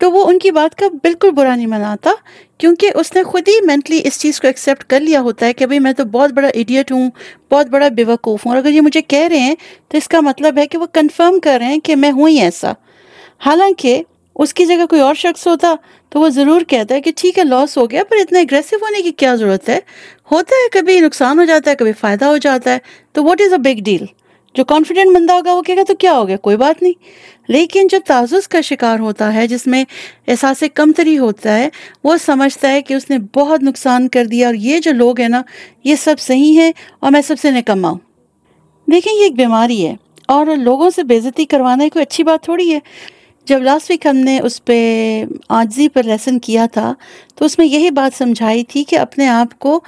تو وہ ان کی بات کا بالکل برا نہیں مناتا، کیونکہ اس نے خود ہی مینٹلی اس چیز کو ایکسیپٹ کر لیا ہوتا ہے کہ بھئی میں تو بہت بڑا ایڈیٹ ہوں، بہت بڑا بیوقوف ہوں، اور اگر یہ مجھے کہہ رہے ہیں تو اس کا مطلب ہے کہ وہ کنفرم کر رہے ہیں کہ میں ہوں ہی ایسا۔ حالانکہ اس کی جگہ کوئی اور شخص ہوتا تو وہ ضرور کہتا ہے کہ ٹھیک ہے لاس ہو گیا، پر اتنا اگریسو ہونے کی کیا ضرورت ہے، ہوتا ہے کبھی نقصان ہو جاتا ہے، کبھی فائدہ ہو جاتا ہے، تو what is a big deal. جو کانفیڈنٹ بندہ ہوگا وہ کہے گا تو کیا ہو گیا، کوئی بات نہیں۔ لیکن جو تعزز کا شکار ہوتا ہے، جس میں احساس کمتری ہوتا ہے، وہ سمجھتا ہے کہ اس نے بہت نقصان کر دیا اور یہ جو لوگ ہیں نا یہ سب صحیح ہیں اور میں سب سے نکما ہوں۔ دیکھیں یہ ایک بیماری ہے اور لوگوں سے بے عزتی کروانا کوئی اچھی بات تھوڑی ہے۔ جب لاسٹ ویک ہم نے اس پہ عاجزی پر لیسن کیا تھا تو اس میں یہی بات سمجھائی تھی کہ اپنے آپ کو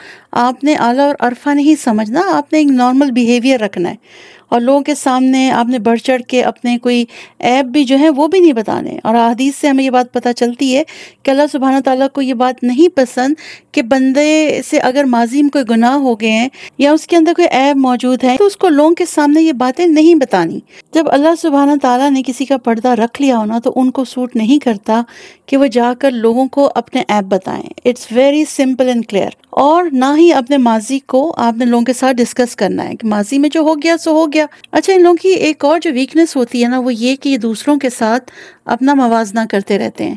آپ نے اعلیٰ اور عرفہ نہیں سمجھنا، آپ نے ایک نارمل بیہیویئر رکھنا ہے، اور لوگوں کے سامنے آپ نے بڑھ چڑھ کے اپنے کوئی عیب بھی جو ہیں وہ بھی نہیں بتانے۔ اور احادیث سے ہمیں یہ بات پتہ چلتی ہے کہ اللہ سبحانہ تعالیٰ کو یہ بات نہیں پسند کہ بندے سے اگر ماضی میں کوئی گناہ ہو گئے ہیں یا اس کے اندر کوئی عیب موجود ہے تو اس کو لوگوں کے سامنے یہ باتیں نہیں بتانی۔ جب اللہ سبحانہ تعالیٰ نے کسی کا پردہ رکھ لیا ہونا تو ان کو سوٹ نہیں کرتا کہ وہ جا کر لوگوں کو اپنے عیب بتائیں۔ It's very simple and clear. اور نہ ہی اپنے ماضی کو آپ نے لوگوں کے ساتھ ڈسکس کرنا ہے کہ ماضی میں جو ہو گیا سو ہو گیا۔ اچھا، ان لوگوں کی ایک اور جو ویکنس ہوتی ہے نا وہ یہ کہ یہ دوسروں کے ساتھ اپنا موازنہ کرتے رہتے ہیں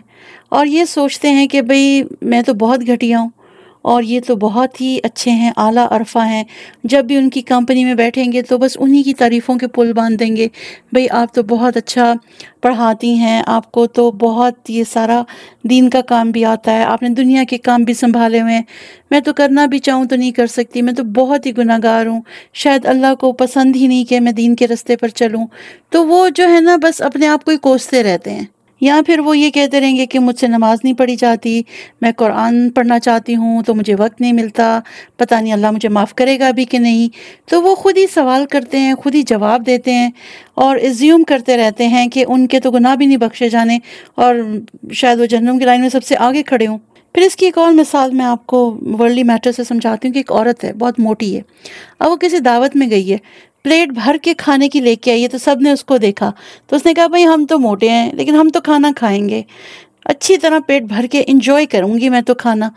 اور یہ سوچتے ہیں کہ بھئی میں تو بہت گھٹیا ہوں اور یہ تو بہت ہی اچھے ہیں، اعلیٰ عرفہ ہیں، جب بھی ان کی کمپنی میں بیٹھیں گے تو بس انہی کی تعریفوں کے پل باندھ دیں گے، بھئی آپ تو بہت اچھا پڑھاتی ہیں، آپ کو تو بہت یہ سارا دین کا کام بھی آتا ہے، آپ نے دنیا کے کام بھی سنبھالے ہوئے ہیں، میں تو کرنا بھی چاہوں تو نہیں کر سکتی، میں تو بہت ہی گناہ گار ہوں، شاید اللہ کو پسند ہی نہیں کہ میں دین کے رستے پر چلوں۔ تو وہ جو ہے نا بس اپنے آپ کو ہی کوستے رہتے ہیں، یا پھر وہ یہ کہتے رہیں گے کہ مجھ سے نماز نہیں پڑھی جاتی، میں قرآن پڑھنا چاہتی ہوں تو مجھے وقت نہیں ملتا، پتہ نہیں اللہ مجھے معاف کرے گا بھی کہ نہیں۔ تو وہ خود ہی سوال کرتے ہیں، خود ہی جواب دیتے ہیں اور ایزیوم کرتے رہتے ہیں کہ ان کے تو گناہ بھی نہیں بخشے جانے اور شاید وہ جہنم کی لائن میں سب سے آگے کھڑے ہوں۔ پھر اس کی ایک اور مثال میں آپ کو ورلڈلی میٹر سے سمجھاتی ہوں کہ ایک عورت ہے، بہت موٹی ہے، اب وہ کسی دعوت میں گئی ہے، پلیٹ بھر کے کھانے کی لے کے آئی ہے، تو سب نے اس کو دیکھا تو اس نے کہا بھئی ہم تو موٹے ہیں لیکن ہم تو کھانا کھائیں گے، اچھی طرح پیٹ بھر کے انجوائے کروں گی میں تو کھانا۔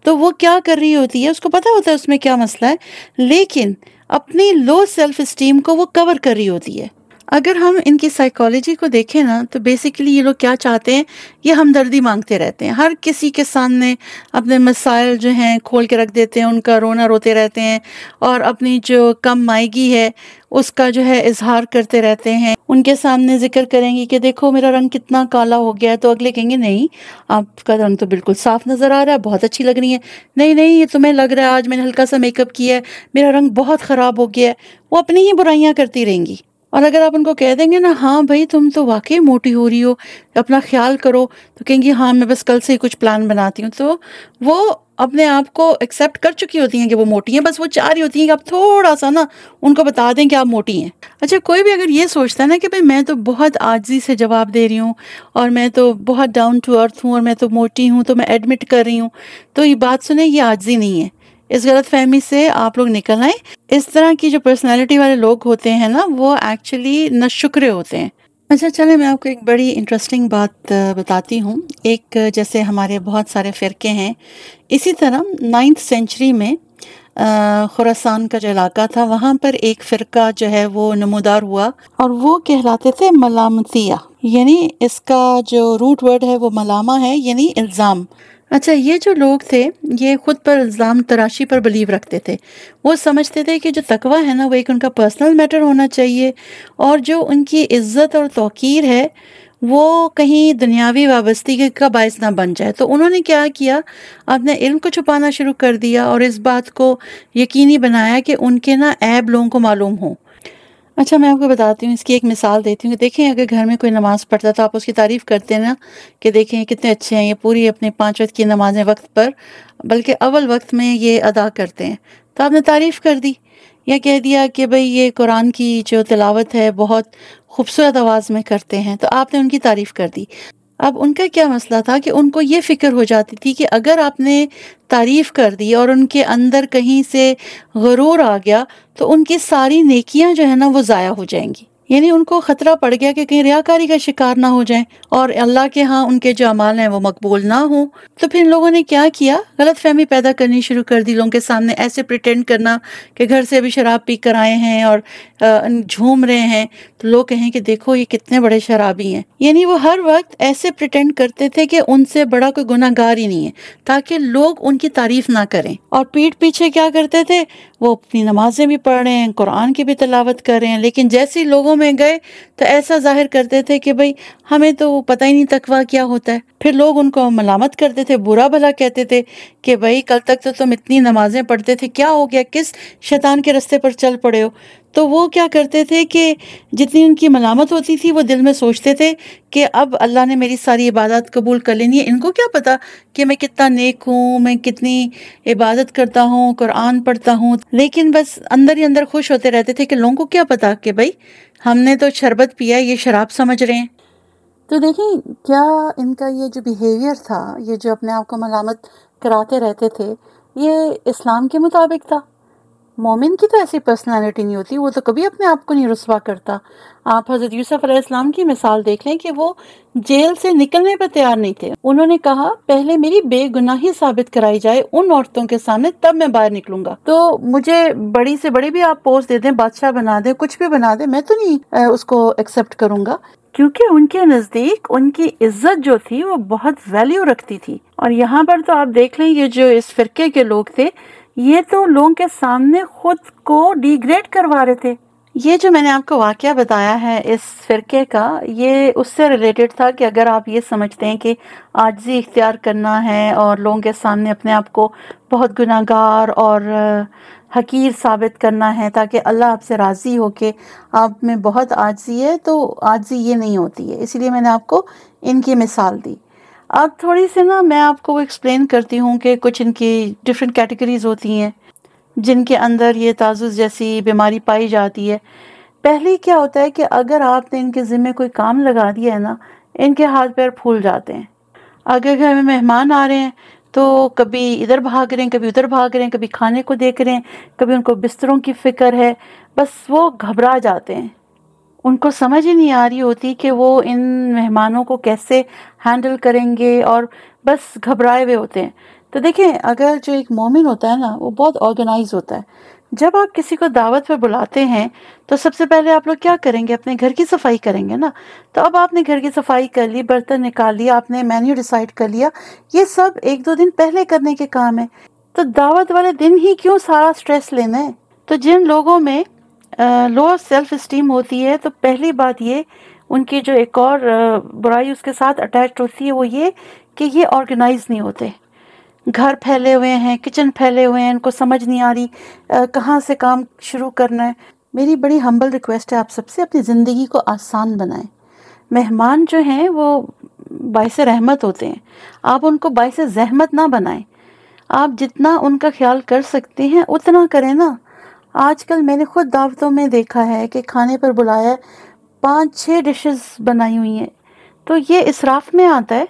تو وہ کیا کر رہی ہوتی ہے، اس کو پتہ ہوتا ہے اس میں کیا مسئلہ ہے، لیکن اپنی لو سیلف اسٹیم کو وہ کور کر رہی ہوتی ہے۔ اگر ہم ان کی سائیکالوجی کو دیکھیں نا تو بیسیکلی یہ لوگ کیا چاہتے ہیں، یہ ہمدردی مانگتے رہتے ہیں، ہر کسی کے سامنے اپنے مسائل جو ہیں کھول کے رکھ دیتے ہیں، ان کا رونا روتے رہتے ہیں اور اپنی جو کم مائیگی ہے اس کا جو ہے اظہار کرتے رہتے ہیں۔ ان کے سامنے ذکر کریں گی کہ دیکھو میرا رنگ کتنا کالا ہو گیا ہے، تو اگلے کہیں گے نہیں آپ کا رنگ تو بالکل صاف نظر آ رہا ہے، بہت اچھی لگ رہی ہے، نہیں نہیں یہ تمہیں لگ رہا ہے آج میں نے ہلکا سا میک اپ کیا ہے، میرا رنگ بہت خراب ہو گیا ہے۔ وہ اپنی ہی برائیاں کرتی رہیں گی۔ اور اگر آپ ان کو کہہ دیں گے نا ہاں بھائی تم تو واقعی موٹی ہو رہی ہو، اپنا خیال کرو، تو کہیں گی ہاں میں بس کل سے ہی کچھ پلان بناتی ہوں۔ تو وہ اپنے آپ کو ایکسیپٹ کر چکی ہوتی ہیں کہ وہ موٹی ہیں، بس وہ چاہ رہی ہوتی ہیں کہ آپ تھوڑا سا نا ان کو بتا دیں کہ آپ موٹی ہیں۔ اچھا، کوئی بھی اگر یہ سوچتا ہے نا کہ بھائی میں تو بہت عاجزی سے جواب دے رہی ہوں اور میں تو بہت ڈاؤن ٹو ارتھ ہوں اور میں تو موٹی ہوں تو میں ایڈمٹ کر رہی ہوں، تو یہ بات سنیں، یہ عاجزی نہیں ہے۔ اس غلط فہمی سے آپ لوگ نکل آئیں۔ اس طرح کی جو پرسنالٹی والے لوگ ہوتے ہیں نا وہ ایکچولی ناشکرے ہوتے ہیں۔ اچھا چلیں میں آپ کو ایک بڑی انٹرسٹنگ بات بتاتی ہوں۔ ایک جیسے ہمارے بہت سارے فرقے ہیں، اسی طرح 9th سینچری میں خراسان کا جو علاقہ تھا وہاں پر ایک فرقہ جو ہے وہ نمودار ہوا اور وہ کہلاتے تھے ملامتیہ، یعنی اس کا جو روٹ ورڈ ہے وہ ملامہ ہے، یعنی الزام۔ اچھا، یہ جو لوگ تھے یہ خود پر الزام تراشی پر بلیو رکھتے تھے، وہ سمجھتے تھے کہ جو تقویٰ ہے نا وہ ایک ان کا پرسنل میٹر ہونا چاہیے اور جو ان کی عزت اور توقیر ہے وہ کہیں دنیاوی وابستگی کا باعث نہ بن جائے۔ تو انہوں نے کیا کیا، اپنے علم کو چھپانا شروع کر دیا اور اس بات کو یقینی بنایا کہ ان کے نا عیب لوگوں کو معلوم ہوں۔ اچھا، میں آپ کو بتاتی ہوں، اس کی ایک مثال دیتی ہوں کہ دیکھیں اگر گھر میں کوئی نماز پڑھتا تو آپ اس کی تعریف کرتے ہیں نا کہ دیکھیں یہ کتنے اچھے ہیں، یہ پوری اپنے 5 وقت کی نمازیں وقت پر بلکہ اول وقت میں یہ ادا کرتے ہیں، تو آپ نے تعریف کر دی یا کہہ دیا کہ بھئی یہ قرآن کی جو تلاوت ہے بہت خوبصورت آواز میں کرتے ہیں، تو آپ نے ان کی تعریف کر دی۔ اب ان کا کیا مسئلہ تھا کہ ان کو یہ فکر ہو جاتی تھی کہ اگر آپ نے تعریف کر دی اور ان کے اندر کہیں سے غرور آ گیا تو ان کی ساری نیکیاں جو ہے نا وہ ضائع ہو جائیں گی۔ یعنی ان کو خطرہ پڑ گیا کہ کہیں ریاکاری کا شکار نہ ہو جائیں اور اللہ کے ہاں ان کے جو اعمال ہیں وہ مقبول نہ ہوں۔ تو پھر لوگوں نے کیا کیا، غلط فہمی پیدا کرنی شروع کر دی، لوگوں کے سامنے ایسے پریٹینڈ کرنا کہ گھر سے بھی شراب پی کر آئے ہیں اور جھوم رہے ہیں، تو لوگ کہیں کہ دیکھو یہ کتنے بڑے شرابی ہیں۔ یعنی وہ ہر وقت ایسے پریٹینڈ کرتے تھے کہ ان سے بڑا کوئی گناہ گار ہی نہیں ہے، تاکہ لوگ ان کی تعریف نہ کریں۔ اور پیٹھ پیچھے کیا کرتے تھے، وہ اپنی نمازیں بھی پڑھ رہے ہیں، قرآن کی بھی تلاوت کر رہے ہیں، لیکن جیسے ہی لوگوں میں گئے تو ایسا ظاہر کرتے تھے کہ بھئی ہمیں تو پتہ ہی نہیں تقویٰ کیا ہوتا ہے۔ پھر لوگ ان کو ملامت کرتے تھے، برا بھلا کہتے تھے کہ بھئی کل تک تو تم اتنی نمازیں پڑھتے تھے، کیا ہو گیا، کس شیطان کے رستے پر چل پڑے ہو؟ تو وہ کیا کرتے تھے کہ جتنی ان کی ملامت ہوتی تھی وہ دل میں سوچتے تھے کہ اب اللہ نے میری ساری عبادات قبول کر لینی ہے، ان کو کیا پتا کہ میں کتنا نیک ہوں، میں کتنی عبادت کرتا ہوں، قرآن پڑھتا ہوں، لیکن بس اندر ہی اندر خوش ہوتے رہتے تھے کہ لوگوں کو کیا پتا کہ بھئی ہم نے تو شربت پیا، یہ شراب سمجھ رہے ہیں۔ تو دیکھیں کیا ان کا یہ جو بیہیویئر تھا، یہ جو اپنے آپ کو ملامت کراتے رہتے تھے، یہ اسلام کے مطابق تھا؟ مومن کی تو ایسی پرسنالٹی نہیں ہوتی، وہ تو کبھی اپنے آپ کو نہیں رسوا کرتا۔ آپ حضرت یوسف علیہ السلام کی مثال دیکھ لیں کہ وہ جیل سے نکلنے پر تیار نہیں تھے۔ انہوں نے کہا پہلے میری بے گناہی ثابت کرائی جائے ان عورتوں کے سامنے، تب میں باہر نکلوں گا۔ تو مجھے بڑی سے بڑی بھی آپ پوسٹ دے دیں، بادشاہ بنا دیں، کچھ بھی بنا دیں، میں تو نہیں اس کو ایکسیپٹ کروں گا، کیونکہ ان کے نزدیک ان کی عزت جو تھی وہ بہت ویلیو رکھتی تھی۔ اور یہاں پر تو آپ دیکھ لیں یہ جو اس فرقے کے لوگ تھے، یہ تو لوگوں کے سامنے خود کو ڈی گریڈ کروا رہے تھے۔ یہ جو میں نے آپ کو واقعہ بتایا ہے اس فرقے کا، یہ اس سے ریلیٹڈ تھا کہ اگر آپ یہ سمجھتے ہیں کہ عاجزی اختیار کرنا ہے اور لوگوں کے سامنے اپنے آپ کو بہت گناہ گار اور حقیر ثابت کرنا ہے تاکہ اللہ آپ سے راضی ہو کہ آپ میں بہت عاجزی ہے، تو عاجزی یہ نہیں ہوتی ہے۔ اسی لیے میں نے آپ کو ان کی مثال دی۔ اب تھوڑی سی میں آپ کو ایکسپلین کرتی ہوں کہ کچھ ان کی ڈیفرنٹ کیٹیگریز ہوتی ہیں جن کے اندر یہ تعزز جیسی بیماری پائی جاتی ہے۔ پہلی کیا ہوتا ہے کہ اگر آپ نے ان کے ذمہ کوئی کام لگا دیا ہے نا، ان کے ہاتھ پیر پھول جاتے ہیں۔ اگر گھر میں مہمان آ رہے ہیں تو کبھی ادھر بھاگ رہے ہیں، کبھی ادھر بھاگ رہے ہیں، کبھی کھانے کو دیکھ رہے ہیں، کبھی ان کو بستروں کی فکر ہے، بس وہ گھبرا جاتے ہیں۔ ان کو سمجھ ہی نہیں آ رہی ہوتی کہ وہ ان مہمانوں کو کیسے ہینڈل کریں گے، اور بس گھبرائے ہوئے ہوتے ہیں۔ تو دیکھیں اگر جو ایک مومن ہوتا ہے نا، وہ بہت آرگنائز ہوتا ہے۔ جب آپ کسی کو دعوت پہ بلاتے ہیں تو سب سے پہلے آپ لوگ کیا کریں گے، اپنے گھر کی صفائی کریں گے نا۔ تو اب آپ نے گھر کی صفائی کر لی، برتن نکال لیا، آپ نے مینیو ڈیسائیڈ کر لیا، یہ سب 1-2 دن پہلے کرنے کے کام ہے۔ تو دعوت والے دن ہی کیوں سارا سٹریس لینا ہے؟ تو جن لوگوں میں لو سیلف اسٹیم ہوتی ہے، تو پہلی بات یہ ان کی جو ایک اور برائی اس کے ساتھ اٹیچڈ ہوتی ہے، وہ یہ کہ یہ آرگنائز نہیں ہوتے۔ گھر پھیلے ہوئے ہیں، کچن پھیلے ہوئے ہیں، ان کو سمجھ نہیں آ رہی کہاں سے کام شروع کرنا ہے۔ میری بڑی ہمبل ریکویسٹ ہے آپ سب سے، اپنی زندگی کو آسان بنائیں۔ مہمان جو ہیں وہ باعث رحمت ہوتے ہیں، آپ ان کو باعث زحمت نہ بنائیں۔ آپ جتنا ان کا خیال کر سکتے ہیں اتنا کریں نا۔ آج کل میں نے خود دعوتوں میں دیکھا ہے کہ کھانے پر بلایا 5-6 ڈشز بنائی ہوئی ہیں، تو یہ اسراف میں آتا ہے۔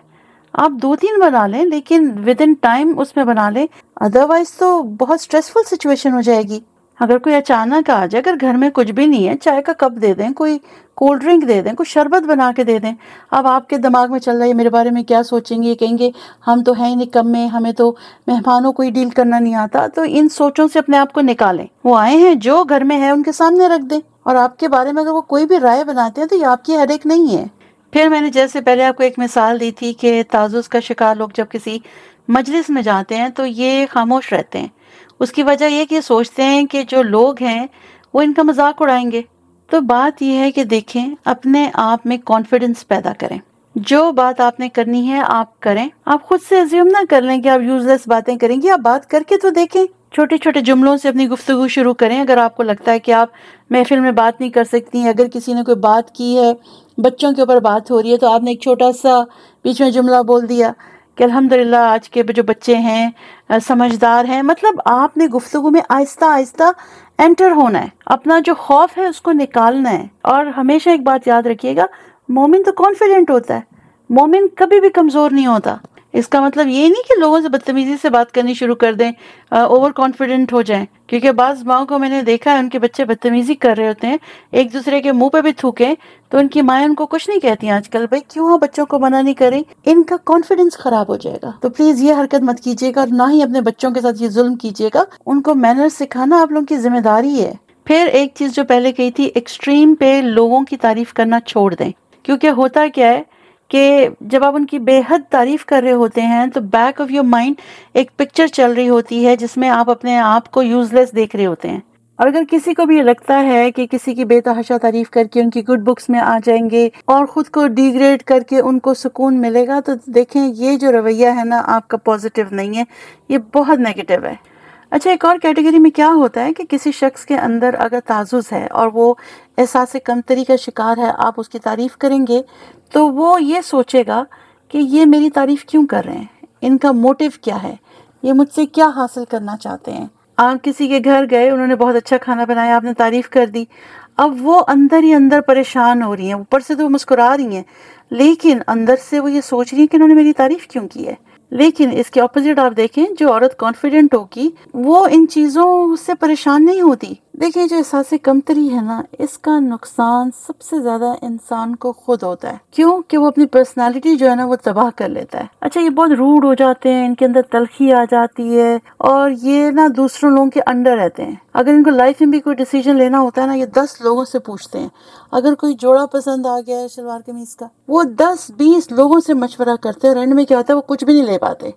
آپ 2-3 بنا لیں لیکن ود ان ٹائم اس میں بنا لیں، ادروائز تو بہت سٹریسفل سچویشن ہو جائے گی۔ اگر کوئی اچانک آ جائے، اگر گھر میں کچھ بھی نہیں ہے، چائے کا کپ دے دیں، کوئی کولڈ ڈرنک دے دیں، کوئی شربت بنا کے دے دیں۔ اب آپ کے دماغ میں چل رہا ہے میرے بارے میں کیا سوچیں گے، یہ کہیں گے ہم تو ہیں ہی نکمے، ہمیں تو مہمانوں کو ہی ڈیل کرنا نہیں آتا۔ تو ان سوچوں سے اپنے آپ کو نکالیں، وہ آئے ہیں جو گھر میں ہے ان کے سامنے رکھ دیں، اور آپ کے بارے میں اگر وہ کوئی بھی رائے بناتے ہیں تو یہ آپ کی ہیڈ ایک نہیں ہے۔ پھر میں نے جیسے پہلے آپ کو ایک مثال دی تھی کہ تعزز کا شکار لوگ جب کسی مجلس میں جاتے ہیں تو یہ خاموش رہتے ہیں۔ اس کی وجہ یہ کہ سوچتے ہیں کہ جو لوگ ہیں وہ ان کا مذاق اڑائیں گے۔ تو بات یہ ہے کہ دیکھیں اپنے آپ میں کانفیڈنس پیدا کریں، جو بات آپ نے کرنی ہے آپ کریں۔ آپ خود سے ایزیوم نہ کر لیں کہ آپ یوزلیس باتیں کریں گی، آپ بات کر کے تو دیکھیں۔ چھوٹے چھوٹے جملوں سے اپنی گفتگو شروع کریں۔ اگر آپ کو لگتا ہے کہ آپ محفل میں بات نہیں کر سکتی، اگر کسی نے کوئی بات کی ہے، بچوں کے اوپر بات ہو رہی ہے، تو آپ نے ایک چھوٹا سا بیچ میں جملہ بول دیا کہ الحمدللہ آج کے جو بچے ہیں سمجھدار ہیں۔ مطلب آپ نے گفتگو میں آہستہ آہستہ انٹر ہونا ہے، اپنا جو خوف ہے اس کو نکالنا ہے۔ اور ہمیشہ ایک بات یاد رکھیے گا، مومن تو کانفیڈنٹ ہوتا ہے، مومن کبھی بھی کمزور نہیں ہوتا۔ اس کا مطلب یہ نہیں کہ لوگوں سے بدتمیزی سے بات کرنی شروع کر دیں، اوور کانفیڈنٹ ہو جائیں، کیونکہ بعض ماؤں کو میں نے دیکھا ہے ان کے بچے بدتمیزی کر رہے ہوتے ہیں، ایک دوسرے کے منہ پہ بھی تھوکیں تو ان کی مائیں ان کو کچھ نہیں کہتی آج کل، بھائی کیوں آپ بچوں کو منع نہیں کریں، ان کا کانفیڈنس خراب ہو جائے گا۔ تو پلیز یہ حرکت مت کیجیے گا، اور نہ ہی اپنے بچوں کے ساتھ یہ ظلم کیجیے گا، ان کو مینرز سکھانا آپ لوگوں کی ذمہ داری ہے۔ پھر ایک چیز جو پہلے کہی تھی، ایکسٹریم پہ لوگوں کی تعریف کرنا چھوڑ دیں، کیونکہ ہوتا کیا ہے کہ جب آپ ان کی بے حد تعریف کر رہے ہوتے ہیں تو بیک آف یور مائنڈ ایک پکچر چل رہی ہوتی ہے جس میں آپ اپنے آپ کو یوز لیس دیکھ رہے ہوتے ہیں۔ اور اگر کسی کو بھی یہ لگتا ہے کہ کسی کی بے تحاشا تعریف کر کے ان کی گڈ بکس میں آ جائیں گے اور خود کو ڈیگریڈ کر کے ان کو سکون ملے گا، تو دیکھیں یہ جو رویہ ہے نا آپ کا پازیٹیو نہیں ہے، یہ بہت نیگیٹو ہے۔ اچھا، ایک اور کیٹیگری میں کیا ہوتا ہے کہ کسی شخص کے اندر اگر تعزز ہے اور وہ احساس کمتری کا شکار ہے، آپ اس کی تعریف کریں گے تو وہ یہ سوچے گا کہ یہ میری تعریف کیوں کر رہے ہیں، ان کا موٹیو کیا ہے، یہ مجھ سے کیا حاصل کرنا چاہتے ہیں۔ آپ کسی کے گھر گئے، انہوں نے بہت اچھا کھانا بنایا، آپ نے تعریف کر دی، اب وہ اندر ہی اندر پریشان ہو رہی ہیں، اوپر سے تو وہ مسکرا رہی ہیں لیکن اندر سے وہ یہ سوچ رہی ہیں کہ انہوں نے میری تعریف کیوں کی ہے۔ لیکن اس کے اپوزٹ آپ دیکھیں، جو عورت کانفیڈنٹ ہوگی وہ ان چیزوں سے پریشان نہیں ہوتی۔ دیکھیں جو احساس کمتری ہے نا، اس کا نقصان سب سے زیادہ انسان کو خود ہوتا ہے، کیوں کہ وہ اپنی پرسنالٹی جو ہے نا وہ تباہ کر لیتا ہے۔ اچھا، یہ بہت روڈ ہو جاتے ہیں، ان کے اندر تلخی آ جاتی ہے اور یہ نا دوسروں لوگوں کے انڈر رہتے ہیں۔ اگر ان کو لائف میں بھی کوئی ڈیسیجن لینا ہوتا ہے نا، یہ 10 لوگوں سے پوچھتے ہیں۔ اگر کوئی جوڑا پسند آ گیا ہے شلوار قمیص کا، وہ 10-20 لوگوں سے مشورہ کرتے ہیں، اور اینڈ میں کیا ہوتا ہے وہ کچھ بھی نہیں لے پاتے،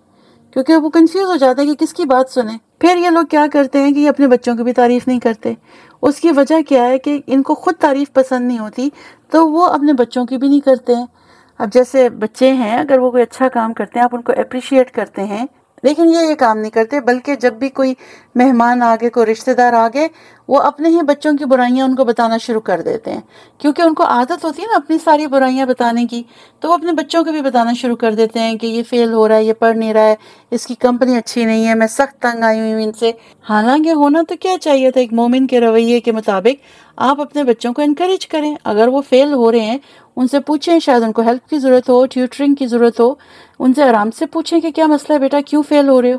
کیونکہ وہ کنفیوز ہو جاتے ہیں کہ کس کی بات سنیں۔ پھر یہ لوگ کیا کرتے ہیں کہ یہ اپنے بچوں کی بھی تعریف نہیں کرتے۔ اس کی وجہ کیا ہے کہ ان کو خود تعریف پسند نہیں ہوتی تو وہ اپنے بچوں کی بھی نہیں کرتے ہیں۔ اب جیسے بچے ہیں، اگر وہ کوئی اچھا کام کرتے ہیں آپ ان کو اپریشیٹ کرتے ہیں، لیکن یہ کام نہیں کرتے، بلکہ جب بھی کوئی مہمان آگے، کوئی رشتہ دار آگے، وہ اپنے ہی بچوں کی برائیاں ان کو بتانا شروع کر دیتے ہیں، کیونکہ ان کو عادت ہوتی ہے نا اپنی ساری برائیاں بتانے کی، تو وہ اپنے بچوں کو بھی بتانا شروع کر دیتے ہیں کہ یہ فیل ہو رہا ہے، یہ پڑھ نہیں رہا ہے، اس کی کمپنی اچھی نہیں ہے، میں سخت تنگ آئی ہوئی ہوں ان سے۔ حالانکہ ہونا تو کیا چاہیے تھا، ایک مومن کے رویے کے مطابق آپ اپنے بچوں کو انکریج کریں، اگر وہ فیل ہو رہے ہیں ان سے پوچھیں، شاید ان کو ہیلپ کی ضرورت ہو، ٹیوٹرنگ کی ضرورت ہو، ان سے آرام سے پوچھیں کہ کیا مسئلہ ہے بیٹا، کیوں فیل ہو رہے ہو۔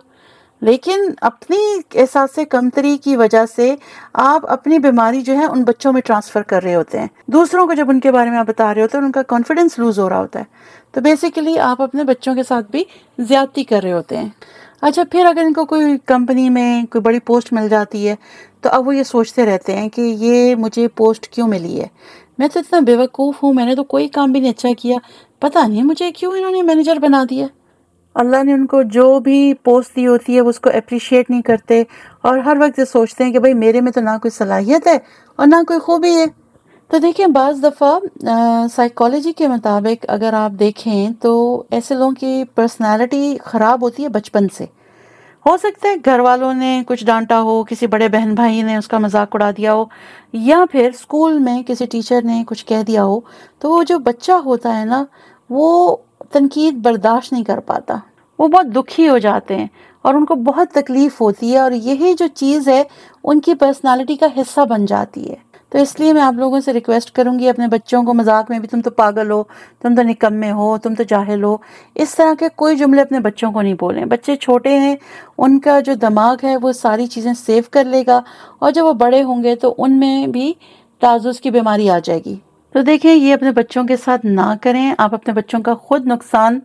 لیکن اپنی احساس کمتری کی وجہ سے آپ اپنی بیماری جو ہے ان بچوں میں ٹرانسفر کر رہے ہوتے ہیں، دوسروں کو جب ان کے بارے میں آپ بتا رہے ہوتے ہیں ان کا کانفیڈنس لوز ہو رہا ہوتا ہے، تو بیسیکلی آپ اپنے بچوں کے ساتھ بھی زیادتی کر رہے ہوتے ہیں۔ اچھا، پھر اگر ان کو کوئی کمپنی میں کوئی بڑی پوسٹ مل جاتی ہے تو اب وہ یہ سوچتے رہتے ہیں کہ یہ مجھے پوسٹ کیوں ملی ہے، میں تو اتنا بیوقوف ہوں، میں نے تو کوئی کام بھی نہیں اچھا کیا، پتہ نہیں مجھے کیوں انہوں نے مینیجر بنا دیا۔ اللہ نے ان کو جو بھی پوسٹ دی ہوتی ہے وہ اس کو اپریشیٹ نہیں کرتے، اور ہر وقت یہ سوچتے ہیں کہ بھئی میرے میں تو نہ کوئی صلاحیت ہے اور نہ کوئی خوبی ہے۔ تو دیکھیں بعض دفعہ سائیکالوجی کے مطابق اگر آپ دیکھیں تو ایسے لوگوں کی پرسنالٹی خراب ہوتی ہے بچپن سے۔ ہو سکتا ہے گھر والوں نے کچھ ڈانٹا ہو، کسی بڑے بہن بھائی نے اس کا مذاق اڑا دیا ہو، یا پھر اسکول میں کسی ٹیچر نے کچھ کہہ دیا ہو، تو وہ جو بچہ ہوتا ہے نا وہ تنقید برداشت نہیں کر پاتا، وہ بہت دکھی ہو جاتے ہیں اور ان کو بہت تکلیف ہوتی ہے، اور یہی جو چیز ہے ان کی پرسنالٹی کا حصہ بن جاتی ہے۔ تو اس لیے میں آپ لوگوں سے ریکویسٹ کروں گی، اپنے بچوں کو مذاق میں بھی تم تو پاگل ہو، تم تو نکمے ہو، تم تو جاہل ہو، اس طرح کے کوئی جملے اپنے بچوں کو نہیں بولیں۔ بچے چھوٹے ہیں، ان کا جو دماغ ہے وہ ساری چیزیں سیو کر لے گا، اور جب وہ بڑے ہوں گے تو ان میں بھی تعزز کی بیماری آ جائے گی۔ تو دیکھیں یہ اپنے بچوں کے ساتھ نہ کریں، آپ اپنے بچوں کا خود نقصان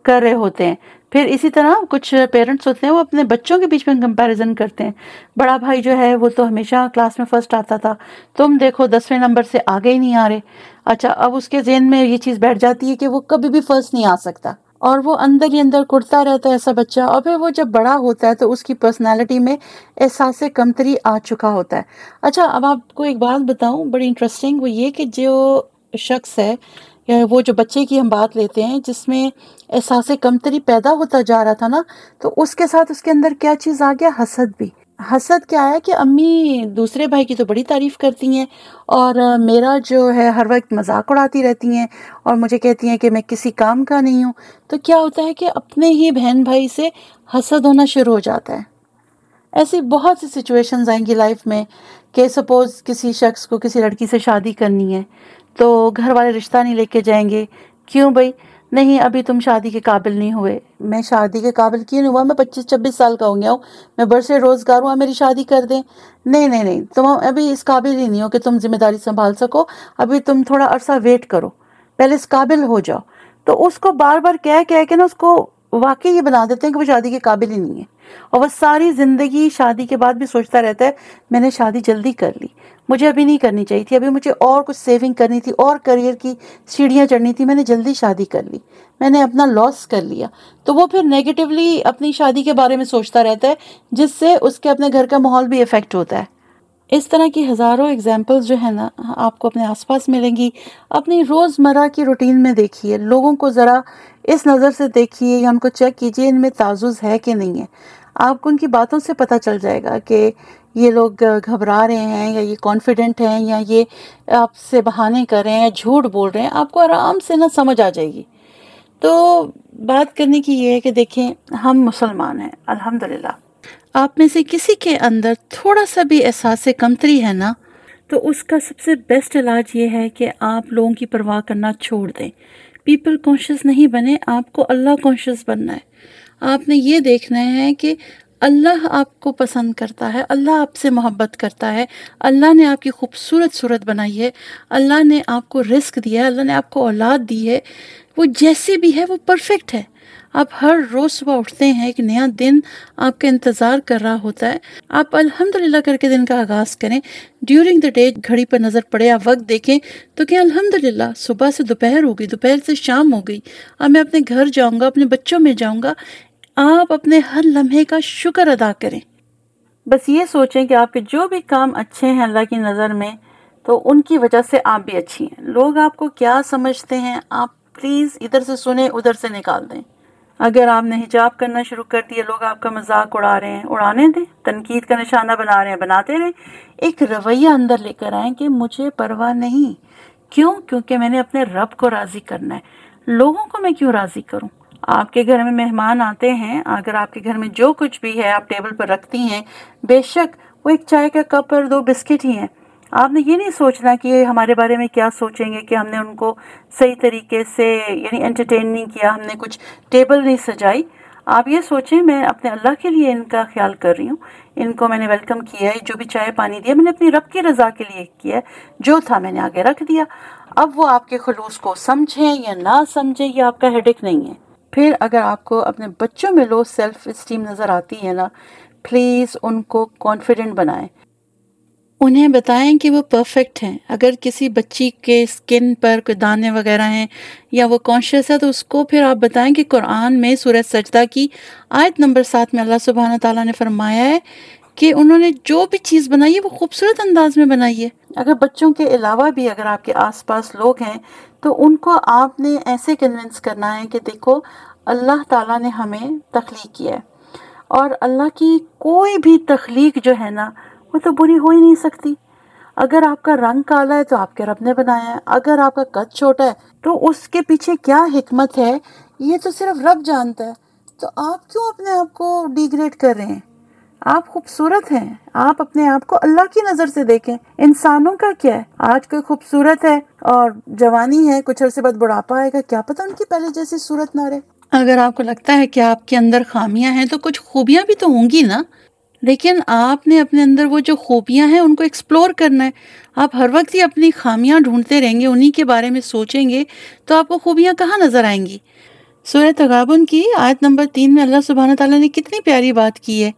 کر رہے ہوتے ہیں۔ پھر اسی طرح کچھ پیرنٹس ہوتے ہیں وہ اپنے بچوں کے بیچ میں کمپیریزن کرتے ہیں، بڑا بھائی جو ہے وہ تو ہمیشہ کلاس میں فرسٹ آتا تھا، تم دیکھو 10ویں نمبر سے آگے ہی نہیں آ رہے۔ اچھا، اب اس کے ذہن میں یہ چیز بیٹھ جاتی ہے کہ وہ کبھی بھی فرسٹ نہیں آ سکتا، اور وہ اندر ہی اندر کڑتا رہتا ہے ایسا بچہ، اور پھر وہ جب بڑا ہوتا ہے تو اس کی پرسنالٹی میں احساس کمتری آ چکا ہوتا ہے۔ اچھا، اب آپ کو ایک بات بتاؤں بڑی انٹرسٹنگ، وہ یہ کہ جو شخص ہے یا وہ جو بچے کی ہم بات لیتے ہیں جس میں احساس کمتری پیدا ہوتا جا رہا تھا نا، تو اس کے ساتھ اس کے اندر کیا چیز آ گیا، حسد بھی۔ حسد کیا ہے کہ امی دوسرے بھائی کی تو بڑی تعریف کرتی ہیں اور میرا جو ہے ہر وقت مذاق اڑاتی رہتی ہیں اور مجھے کہتی ہیں کہ میں کسی کام کا نہیں ہوں، تو کیا ہوتا ہے کہ اپنے ہی بہن بھائی سے حسد ہونا شروع ہو جاتا ہے۔ ایسی بہت سی سچویشنز آئیں گی لائف میں کہ سپوز کسی شخص کو کسی لڑکی سے شادی کرنی ہے تو گھر والے رشتہ نہیں لے کے جائیں گے، کیوں بھائی؟ نہیں ابھی تم شادی کے قابل نہیں ہوئے. میں شادی کے قابل کیوں نہیں ہوا؟ میں 25-26 سال کا ہو گیا ہوں، میں برسے روزگار ہوں، میری شادی کر دیں. نہیں نہیں نہیں، تم ابھی اس قابل ہی نہیں ہو کہ تم ذمہ داری سنبھال سکو. ابھی تم تھوڑا عرصہ ویٹ کرو، پہلے اس قابل ہو جاؤ. تو اس کو بار بار کہہ کے نا اس کو واقعی یہ بنا دیتے ہیں کہ وہ شادی کے قابل ہی نہیں ہے، اور وہ ساری زندگی شادی کے بعد بھی سوچتا رہتا ہے میں نے شادی جلدی کر لی، مجھے ابھی نہیں کرنی چاہیے تھی، ابھی مجھے اور کچھ سیونگ کرنی تھی، اور کریئر کی سیڑھیاں چڑھنی تھی، میں نے جلدی شادی کر لی، میں نے اپنا لاس کر لیا. تو وہ پھر نیگیٹیولی اپنی شادی کے بارے میں سوچتا رہتا ہے، جس سے اس کے اپنے گھر کا ماحول بھی افیکٹ ہوتا ہے. اس طرح کی ہزاروں ایگزامپلز جو ہیں نا آپ کو اپنے آس پاس ملیں گی. اپنی روزمرہ کی روٹین میں دیکھیے، لوگوں کو ذرا اس نظر سے دیکھیے یا ان کو چیک کیجیے ان میں تعزز ہے کہ نہیں ہے. آپ کو ان کی باتوں سے پتہ چل جائے گا کہ یہ لوگ گھبرا رہے ہیں یا یہ کانفیڈنٹ ہیں یا یہ آپ سے بہانے کر رہے ہیں یا جھوٹ بول رہے ہیں. آپ کو آرام سے نہ سمجھ آ جائے گی. تو بات کرنے کی یہ ہے کہ دیکھیں ہم مسلمان ہیں الحمدللہ. آپ میں سے کسی کے اندر تھوڑا سا بھی احساس کمتری ہے نا، تو اس کا سب سے بیسٹ علاج یہ ہے کہ آپ لوگوں کی پرواہ کرنا چھوڑ دیں. پیپل کانشیس نہیں بنے، آپ کو اللہ کانشیس بننا ہے. آپ نے یہ دیکھنا ہے کہ اللہ آپ کو پسند کرتا ہے، اللہ آپ سے محبت کرتا ہے، اللہ نے آپ کی خوبصورت صورت بنائی ہے، اللہ نے آپ کو رزق دیا ہے، اللہ نے آپ کو اولاد دی ہے. وہ جیسی بھی ہے وہ پرفیکٹ ہے. آپ ہر روز صبح اٹھتے ہیں، ایک نیا دن آپ کا انتظار کر رہا ہوتا ہے. آپ الحمدللہ کر کے دن کا آغاز کریں. ڈیورنگ دا ڈے گھڑی پر نظر پڑے، آپ وقت دیکھیں تو کہ الحمدللہ صبح سے دوپہر ہو گئی، دوپہر سے شام ہو گئی، اب میں اپنے گھر جاؤں گا، اپنے بچوں میں جاؤں گا. آپ اپنے ہر لمحے کا شکر ادا کریں. بس یہ سوچیں کہ آپ کے جو بھی کام اچھے ہیں اللہ کی نظر میں، تو ان کی وجہ سے آپ بھی اچھی ہیں. لوگ آپ کو کیا سمجھتے ہیں آپ پلیز ادھر سے سنیں ادھر سے نکال دیں. اگر آپ نے حجاب کرنا شروع کر دیا، لوگ آپ کا مذاق اڑا رہے ہیں، اڑانے دیں. تنقید کا نشانہ بنا رہے ہیں، بناتے رہیں. ایک رویہ اندر لے کر آئیں کہ مجھے پرواہ نہیں. کیوں؟ کیونکہ میں نے اپنے رب کو راضی کرنا ہے. لوگوں کو میں کیوں راضی کروں؟ آپ کے گھر میں مہمان آتے ہیں، اگر آپ کے گھر میں جو کچھ بھی ہے آپ ٹیبل پر رکھتی ہیں، بے شک وہ ایک چائے کا کپ اور 2 بسکٹ ہی ہیں. آپ نے یہ نہیں سوچنا کہ یہ ہمارے بارے میں کیا سوچیں گے کہ ہم نے ان کو صحیح طریقے سے یعنی انٹرٹین نہیں کیا، ہم نے کچھ ٹیبل نہیں سجائی. آپ یہ سوچیں میں اپنے اللہ کے لیے ان کا خیال کر رہی ہوں، ان کو میں نے ویلکم کیا ہے، جو بھی چائے پانی دیا میں نے اپنی رب کی رضا کے لیے کیا ہے، جو تھا میں نے آگے رکھ دیا. اب وہ آپ کے خلوص کو سمجھیں یا نہ سمجھیں یہ آپ کا ہیڈک نہیں ہے. پھر اگر آپ کو اپنے بچوں میں لو سیلف اسٹیم نظر آتی ہے نا، پلیز ان کو کانفیڈنٹ بنائیں. انہیں بتائیں کہ وہ پرفیکٹ ہیں. اگر کسی بچی کے سکن پر کوئی دانے وغیرہ ہیں یا وہ کانشیس ہے تو اس کو پھر آپ بتائیں کہ قرآن میں سورہ سجدہ کی آیت نمبر 7 میں اللہ سبحانہ تعالیٰ نے فرمایا ہے کہ انہوں نے جو بھی چیز بنائی ہے وہ خوبصورت انداز میں بنائی ہے. اگر بچوں کے علاوہ بھی اگر آپ کے آس پاس لوگ ہیں تو ان کو آپ نے ایسے کنونس کرنا ہے کہ دیکھو اللہ تعالیٰ نے ہمیں تخلیق کیا ہے، اور اللہ کی کوئی بھی تخلیق جو ہے نا وہ تو بری ہو ہی نہیں سکتی. اگر آپ کا رنگ کالا ہے تو آپ کے رب نے بنایا ہے، اگر آپ کا قد چھوٹا ہے تو اس کے پیچھے کیا حکمت ہے یہ تو صرف رب جانتا ہے. تو آپ کیوں اپنے آپ کو ڈیگریڈ کر رہے ہیں؟ آپ خوبصورت ہیں. آپ اپنے آپ کو اللہ کی نظر سے دیکھیں. انسانوں کا کیا ہے؟ آج کوئی خوبصورت ہے اور جوانی ہے، کچھ عرصے بعد بڑھاپا آئے گا، کیا پتہ ان کی پہلے جیسی صورت نہ رہے. اگر آپ کو لگتا ہے کہ آپ کے اندر خامیاں ہیں تو کچھ خوبیاں بھی تو ہوں گی نا، لیکن آپ نے اپنے اندر وہ جو خوبیاں ہیں ان کو ایکسپلور کرنا ہے. آپ ہر وقت ہی اپنی خامیاں ڈھونڈتے رہیں گے، انہی کے بارے میں سوچیں گے تو آپ کو خوبیاں کہاں نظر آئیں گی. سورہ تغابن کی آیت نمبر 3 میں اللہ سبحانہ تعالیٰ نے کتنی پیاری بات کی ہے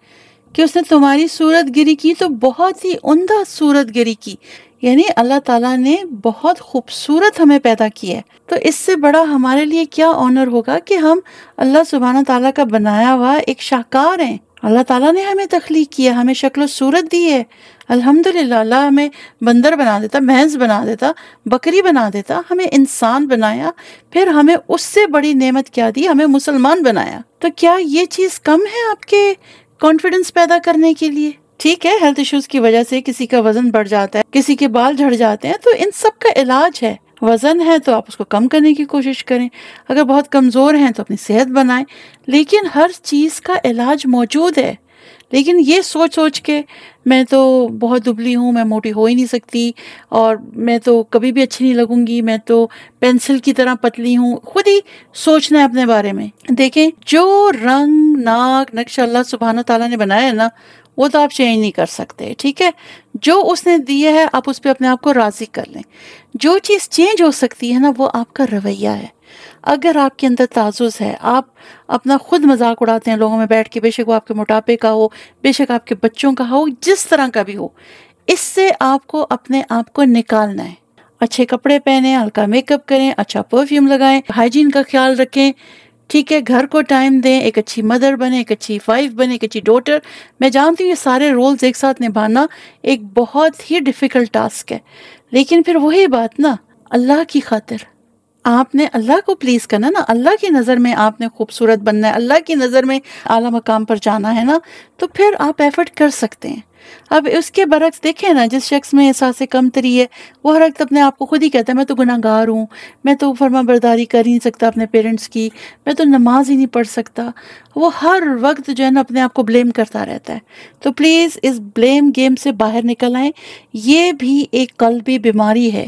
کہ اس نے تمہاری صورت گری کی تو بہت ہی عمدہ صورت گری کی. یعنی اللہ تعالیٰ نے بہت خوبصورت ہمیں پیدا کیا ہے. تو اس سے بڑا ہمارے لیے کیا آنر ہوگا کہ ہم اللہ سبحانہ تعالیٰ کا بنایا ہوا ایک شاہکار ہیں. اللہ تعالیٰ نے ہمیں تخلیق کیا، ہمیں شکل و صورت دی ہے. الحمدللہ اللہ ہمیں بندر بنا دیتا، بھینس بنا دیتا، بکری بنا دیتا، ہمیں انسان بنایا. پھر ہمیں اس سے بڑی نعمت کیا دی؟ ہمیں مسلمان بنایا. تو کیا یہ چیز کم ہے آپ کے کانفیڈنس پیدا کرنے کے لیے؟ ٹھیک ہے ہیلتھ ایشوز کی وجہ سے کسی کا وزن بڑھ جاتا ہے، کسی کے بال جھڑ جاتے ہیں، تو ان سب کا علاج ہے. وزن ہے تو آپ اس کو کم کرنے کی کوشش کریں، اگر بہت کمزور ہیں تو اپنی صحت بنائیں. لیکن ہر چیز کا علاج موجود ہے. لیکن یہ سوچ سوچ کے میں تو بہت دبلی ہوں، میں موٹی ہو ہی نہیں سکتی، اور میں تو کبھی بھی اچھی نہیں لگوں گی، میں تو پینسل کی طرح پتلی ہوں، خود ہی سوچنا ہے اپنے بارے میں۔ دیکھیں، جو رنگ ناک نقش اللہ سبحانہ تعالیٰ نے بنایا ہے نا، وہ تو آپ چینج نہیں کر سکتے، ٹھیک ہے؟ جو اس نے دیا ہے آپ اس پہ اپنے آپ کو راضی کر لیں۔ جو چیز چینج ہو سکتی ہے نا، وہ آپ کا رویہ ہے۔ اگر آپ کے اندر تعزز ہے، آپ اپنا خود مذاق اڑاتے ہیں لوگوں میں بیٹھ کے، بے شک وہ آپ کے موٹاپے کا ہو، بے شک آپ کے بچوں کا ہو، جس طرح کا بھی ہو، اس سے آپ کو اپنے آپ کو نکالنا ہے۔ اچھے کپڑے پہنیں، ہلکا میک اپ کریں، اچھا پرفیوم لگائیں، ہائیجین کا خیال رکھیں، ٹھیک ہے؟ گھر کو ٹائم دیں، ایک اچھی مدر بنے، ایک اچھی وائف بنے، ایک اچھی ڈاٹر۔ میں جانتی ہوں یہ سارے رولز ایک ساتھ نبھانا ایک بہت ہی ڈیفیکلٹ ٹاسک ہے، لیکن پھر وہی بات نا، اللہ کی خاطر آپ نے اللہ کو پلیز کرنا نا، اللہ کی نظر میں آپ نے خوبصورت بننا ہے، اللہ کی نظر میں اعلیٰ مقام پر جانا ہے نا، تو پھر آپ ایفرٹ کر سکتے ہیں۔ اب اس کے برعکس دیکھیں نا، جس شخص میں احساس کمتری ہے، وہ ہر وقت اپنے آپ کو خود ہی کہتا ہے میں تو گناہ گار ہوں، میں تو فرما برداری کر ہی نہیں سکتا اپنے پیرنٹس کی، میں تو نماز ہی نہیں پڑھ سکتا، وہ ہر وقت جو ہے نا اپنے آپ کو بلیم کرتا رہتا ہے۔ تو پلیز اس بلیم گیم سے باہر نکل آئیں، یہ بھی ایک قلبی بیماری ہے۔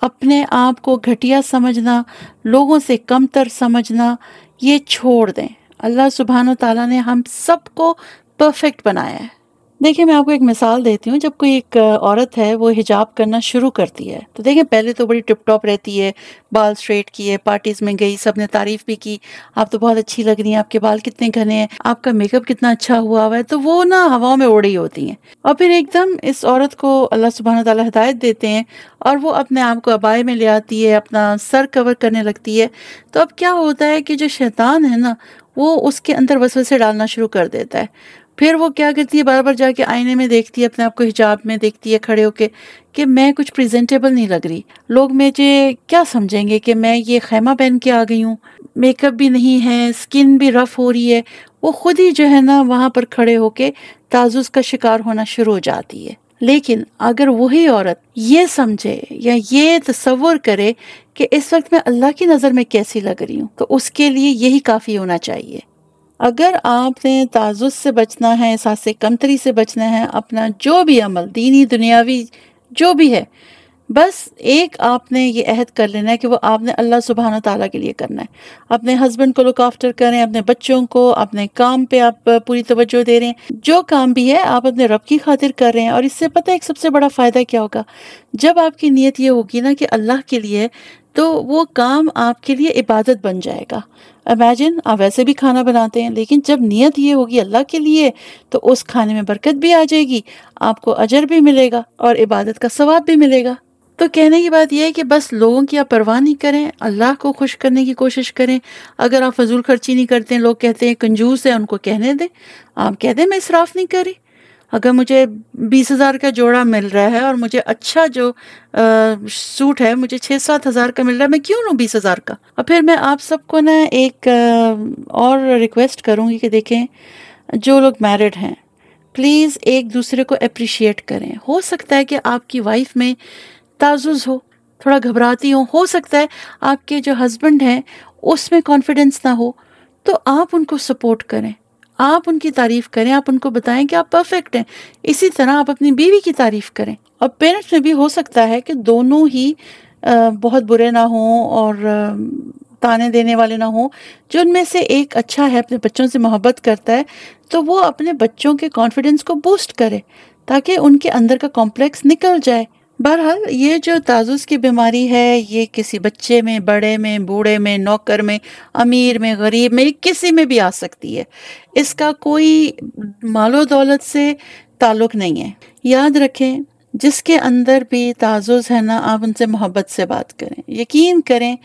اپنے آپ کو گھٹیا سمجھنا، لوگوں سے کم تر سمجھنا، یہ چھوڑ دیں۔ اللہ سبحانہ تعالیٰ نے ہم سب کو پرفیکٹ بنایا ہے۔ دیکھیں، میں آپ کو ایک مثال دیتی ہوں۔ جب کوئی ایک عورت ہے وہ حجاب کرنا شروع کرتی ہے تو دیکھیں پہلے تو بڑی ٹپ ٹاپ رہتی ہے، بال اسٹریٹ کیے، پارٹیز میں گئی، سب نے تعریف بھی کی، آپ تو بہت اچھی لگ رہی ہیں، آپ کے بال کتنے گھنے ہیں، آپ کا میک اپ کتنا اچھا ہوا ہے، تو وہ نا ہواؤں میں اڑ رہی ہوتی ہیں۔ اور پھر ایک دم اس عورت کو اللہ سبحانہ تعالیٰ ہدایت دیتے ہیں اور وہ اپنے آپ کو عبائے میں لے آتی ہے، اپنا سر کور کرنے لگتی ہے۔ تو اب کیا ہوتا ہے کہ جو شیطان ہے نا، وہ اس کے اندر وسوسے ڈالنا شروع کر دیتا ہے۔ پھر وہ کیا کرتی ہے، بار بار جا کے آئینے میں دیکھتی ہے، اپنے آپ کو حجاب میں دیکھتی ہے کھڑے ہو کے کہ میں کچھ پریزنٹیبل نہیں لگ رہی، لوگ مجھے کیا سمجھیں گے کہ میں یہ خیمہ پہن کے آ گئی ہوں، میک اپ بھی نہیں ہے، اسکن بھی رف ہو رہی ہے۔ وہ خود ہی جو ہے نا وہاں پر کھڑے ہو کے تعزز کا شکار ہونا شروع ہو جاتی ہے۔ لیکن اگر وہی عورت یہ سمجھے یا یہ تصور کرے کہ اس وقت میں اللہ کی نظر میں کیسی لگ رہی ہوں، تو اس کے لیے یہی کافی ہونا چاہیے۔ اگر آپ نے تعزز سے بچنا ہے، احساس کمتری سے بچنا ہے، اپنا جو بھی عمل دینی دنیاوی جو بھی ہے، بس ایک آپ نے یہ عہد کر لینا ہے کہ وہ آپ نے اللہ سبحانہ تعالیٰ کے لیے کرنا ہے۔ اپنے ہسبینڈ کو لک آفٹر کریں، اپنے بچوں کو، اپنے کام پہ آپ پوری توجہ دے رہے ہیں، جو کام بھی ہے آپ اپنے رب کی خاطر کر رہے ہیں۔ اور اس سے پتہ ہے ایک سب سے بڑا فائدہ کیا ہوگا؟ جب آپ کی نیت یہ ہوگی نا کہ اللہ کے لیے، تو وہ کام آپ کے لیے عبادت بن جائے گا۔ امیجن آپ ویسے بھی کھانا بناتے ہیں، لیکن جب نیت یہ ہوگی اللہ کے لیے، تو اس کھانے میں برکت بھی آ جائے گی، آپ کو اجر بھی ملے گا اور عبادت کا ثواب بھی ملے گا۔ تو کہنے کی بات یہ ہے کہ بس لوگوں کی آپ پرواہ نہیں کریں، اللہ کو خوش کرنے کی کوشش کریں۔ اگر آپ فضول خرچی نہیں کرتے ہیں، لوگ کہتے ہیں کنجوس ہے، ان کو کہنے دیں، آپ کہہ دیں میں اسراف نہیں کر رہی۔ اگر مجھے 20,000 کا جوڑا مل رہا ہے اور مجھے اچھا جو سوٹ ہے مجھے 6-7 ہزار کا مل رہا ہے، میں کیوں لوں 20,000 کا؟ اور پھر میں آپ سب کو نا ایک اور ریکویسٹ کروں گی کہ دیکھیں، جو لوگ میرڈ ہیں پلیز ایک دوسرے کو اپریشیٹ کریں۔ ہو سکتا ہے کہ آپ کی وائف میں تعزز ہو، تھوڑا گھبراتی ہو سکتا ہے آپ کے جو ہسبینڈ ہیں اس میں کانفیڈنس نہ ہو، تو آپ ان کو سپورٹ کریں، آپ ان کی تعریف کریں، آپ ان کو بتائیں کہ آپ پرفیکٹ ہیں۔ اسی طرح آپ اپنی بیوی کی تعریف کریں۔ اور پیرنٹس میں بھی ہو سکتا ہے کہ دونوں ہی بہت برے نہ ہوں اور تانے دینے والے نہ ہوں، جو ان میں سے ایک اچھا ہے، اپنے بچوں سے محبت کرتا ہے، تو وہ اپنے بچوں کے کانفیڈنس کو بوسٹ کرے تاکہ ان کے اندر کا کمپلیکس نکل جائے۔ بہرحال یہ جو تعزز کی بیماری ہے، یہ کسی بچے میں، بڑے میں، بوڑھے میں، نوکر میں، امیر میں، غریب میں، کسی میں بھی آ سکتی ہے۔ اس کا کوئی مال و دولت سے تعلق نہیں ہے۔ یاد رکھیں، جس کے اندر بھی تعزز ہے نا، آپ ان سے محبت سے بات کریں، یقین کریں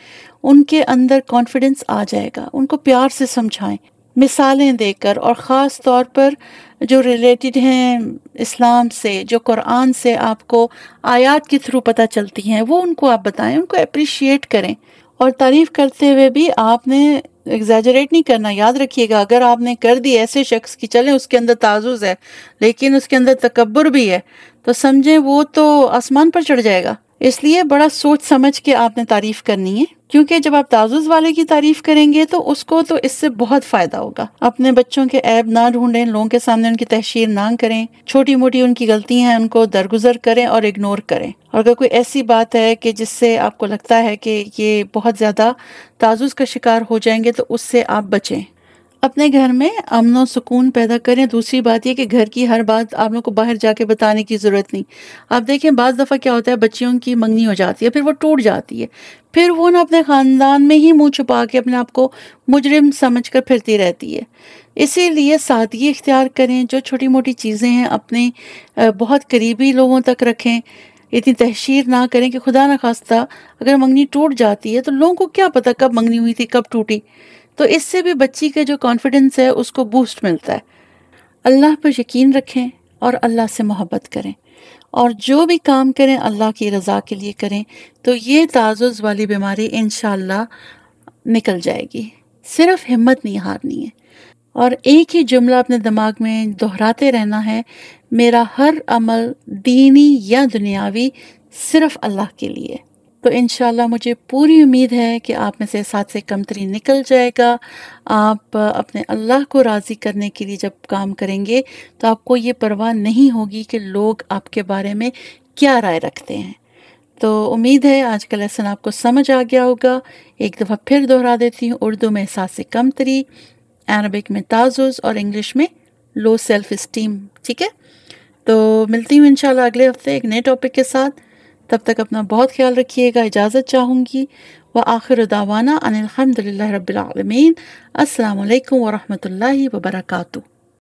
ان کے اندر کانفیڈنس آ جائے گا۔ ان کو پیار سے سمجھائیں، مثالیں دے کر، اور خاص طور پر جو ریلیٹڈ ہیں اسلام سے، جو قرآن سے آپ کو آیات کے تھرو پتہ چلتی ہیں، وہ ان کو آپ بتائیں، ان کو اپریشیٹ کریں۔ اور تعریف کرتے ہوئے بھی آپ نے ایگزیجریٹ نہیں کرنا۔ یاد رکھیے گا، اگر آپ نے کر دی ایسے شخص کی، چلیں اس کے اندر تعزز ہے لیکن اس کے اندر تکبر بھی ہے، تو سمجھیں وہ تو آسمان پر چڑھ جائے گا۔ اس لیے بڑا سوچ سمجھ کے آپ نے تعریف کرنی ہے، کیونکہ جب آپ تعزز والے کی تعریف کریں گے تو اس کو تو اس سے بہت فائدہ ہوگا۔ اپنے بچوں کے عیب نہ ڈھونڈیں، لوگوں کے سامنے ان کی تحشیر نہ کریں، چھوٹی موٹی ان کی غلطی ہیں ان کو درگزر کریں اور اگنور کریں۔ اور اگر کوئی ایسی بات ہے کہ جس سے آپ کو لگتا ہے کہ یہ بہت زیادہ تعزز کا شکار ہو جائیں گے تو اس سے آپ بچیں۔ اپنے گھر میں امن و سکون پیدا کریں۔ دوسری بات یہ کہ گھر کی ہر بات آپ لوگ کو باہر جا کے بتانے کی ضرورت نہیں۔ آپ دیکھیں بعض دفعہ کیا ہوتا ہے، بچیوں کی منگنی ہو جاتی ہے، پھر وہ ٹوٹ جاتی ہے، پھر وہ نا اپنے خاندان میں ہی منہ چھپا کے اپنے آپ کو مجرم سمجھ کر پھرتی رہتی ہے۔ اسی لیے سادگی اختیار کریں، جو چھوٹی موٹی چیزیں ہیں اپنے بہت قریبی لوگوں تک رکھیں، اتنی تحشیر نہ کریں کہ خدا نخواستہ اگر منگنی ٹوٹ جاتی ہے تو لوگوں کو کیا پتہ کب منگنی ہوئی تھی کب ٹوٹی، تو اس سے بھی بچی کا جو کانفیڈنس ہے اس کو بوسٹ ملتا ہے۔ اللہ پر یقین رکھیں اور اللہ سے محبت کریں، اور جو بھی کام کریں اللہ کی رضا کے لیے کریں، تو یہ تعزز والی بیماری انشاءاللہ نکل جائے گی۔ صرف ہمت نہیں ہارنی ہے، اور ایک ہی جملہ اپنے دماغ میں دہراتے رہنا ہے، میرا ہر عمل دینی یا دنیاوی صرف اللہ کے لیے۔ تو انشاءاللہ مجھے پوری امید ہے کہ آپ میں سے سات سے کمتری نکل جائے گا۔ آپ اپنے اللہ کو راضی کرنے کے لیے جب کام کریں گے تو آپ کو یہ پرواہ نہیں ہوگی کہ لوگ آپ کے بارے میں کیا رائے رکھتے ہیں۔ تو امید ہے آج کا لیسن آپ کو سمجھ آ گیا ہوگا۔ ایک دفعہ پھر دہرا دیتی ہوں، اردو میں سات سے کمتری، عربک میں تعزز، اور انگلش میں لو سیلف اسٹیم، ٹھیک ہے؟ تو ملتی ہوں انشاءاللہ اگلے ہفتے ایک نئے ٹاپک کے ساتھ۔ تب تک اپنا بہت خیال رکھیے گا، اجازت چاہوں گی۔ وآخر دعوانا ان الحمد للہ رب العالمین۔ السلام علیکم ورحمۃ اللہ وبرکاتہ۔